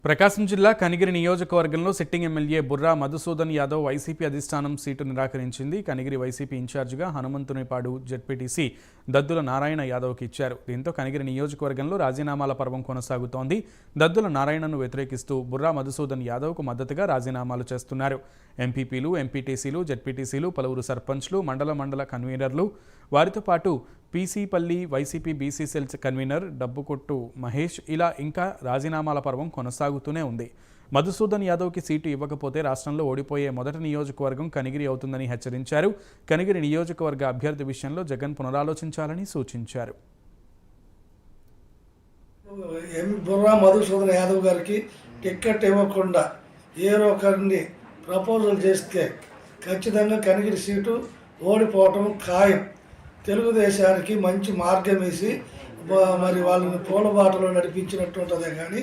ప్రకాశం జిల్లా కనిగిరి నియోజకవర్గంలో sitting MLA Burra Madhusudan Yadav YCP అధిష్టానం సీటు నిరాకరించింది. కనిగిరి వైసీపీ ఇన్ఛార్జిగా హనుమంతునిపాడు జెడ్పీటీసీ దద్దుల నారాయణ యాదవ్కి ఇచ్చారు. దీంతో కనిగిరి నియోజకవర్గంలో రాజీనామాల పర్వం కొనసాగుతోంది. దద్దుల నారాయణను వ్యతిరేకిస్తూ బుర్రా మధుసూదన్ యాదవ్కు మద్దతుగా రాజీనామాలు చేస్తున్నారు. ఎంపీపీలు, ఎంపీటీసీలు, జెడ్పీటీసీలు, పలువురు సర్పంచ్లు, మండల కన్వీనర్లు, వారితో పాటు PCPalli YCP BC cell convener Dabbukottu Mahesh ఇలా ఇంకా రాజీనామాల పర్వం కొనసాగుతూనే ఉంది. మధుసూదన్ యాదవ్కి సీటు ఇవ్వకపోతే రాష్ట్రంలో ఓడిపోయే మొదటి నియోజకవర్గం కనిగిరి అవుతుందని హెచ్చరించారు. కనిగిరి నియోజకవర్గ అభ్యర్థి విషయంలో జగన్ పునరాలోచించాలని సూచించారు. బుర్రా మధుసూదన్ యాదవ్ గారికి టిక్కెట్ ఇవ్వకుండా ఏరో ఒకరిని ప్రపోజల్ చేస్తే ఖచ్చితంగా కనిగిరి సీటు ఓడిపోవటం ఖాయం. తెలుగుదేశానికి మంచి మార్గం వేసి మరి వాళ్ళని పూలబాటలో నడిపించినట్టు ఉంటుందే కానీ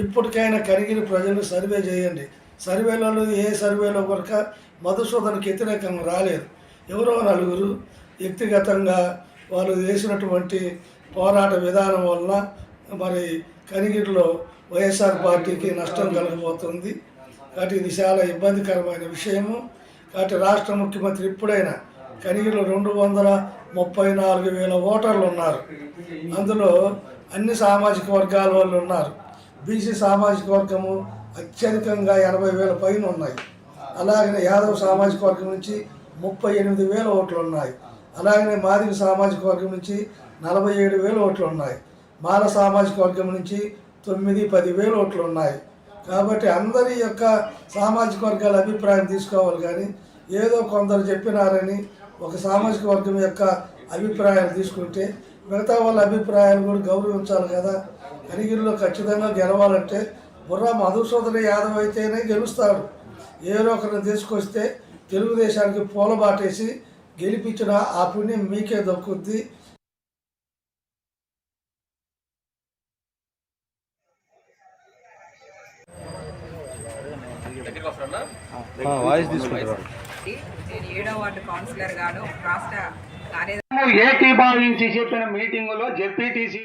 ఇప్పటికైనా కనిగిరి ప్రజలు సర్వే చేయండి. సర్వేలలో ఏ సర్వేలో కనుక మధుసూదన్కి వ్యతిరేకంగా రాలేదు. ఎవరో నలుగురు వ్యక్తిగతంగా వాళ్ళు చేసినటువంటి పోరాట విధానం వల్ల మరి కనిగిరిలో వైఎస్ఆర్ పార్టీకి నష్టం కలగబోతుంది. కాబట్టి ఇది చాలా ఇబ్బందికరమైన విషయము. కాబట్టి రాష్ట్ర ముఖ్యమంత్రి ఇప్పుడైనా కనిగిరిలో 234,000 ఓటర్లు ఉన్నారు. అందులో అన్ని సామాజిక వర్గాల వాళ్ళు ఉన్నారు. బీసీ సామాజిక వర్గము అత్యధికంగా 80,000 పైన ఉన్నాయి. అలాగనే యాదవ్ సామాజిక వర్గం నుంచి 38,000 ఓట్లు ఉన్నాయి. అలాగనే మాదిగ సామాజిక వర్గం నుంచి 47,000 ఓట్లు ఉన్నాయి. మాల సామాజిక వర్గం నుంచి 9-10,000 ఓట్లు ఉన్నాయి. కాబట్టి అందరి యొక్క సామాజిక వర్గాల అభిప్రాయం తీసుకోవాలి. కానీ ఏదో కొందరు చెప్పినారని ఒక సామాజిక వర్గం యొక్క అభిప్రాయాలు తీసుకుంటే మిగతా వాళ్ళ అభిప్రాయాలు కూడా గౌరవించాలి కదా. కనిగిరిలో ఖచ్చితంగా గెలవాలంటే బుర్రా మధుసూదన్ యాదవ్ అయితేనే గెలుస్తాడు. ఏదో ఒకరిని తీసుకొస్తే తెలుగుదేశానికి పూలబాటేసి గెలిపించిన ఆ పుణ్యం మీకే దక్కుద్ది. నేను 7వ వార్డు కౌన్సిలర్ గాను రాష్ట్ర ఏకీభావించి చెప్పిన మీటింగులో జెడ్పీటీసీ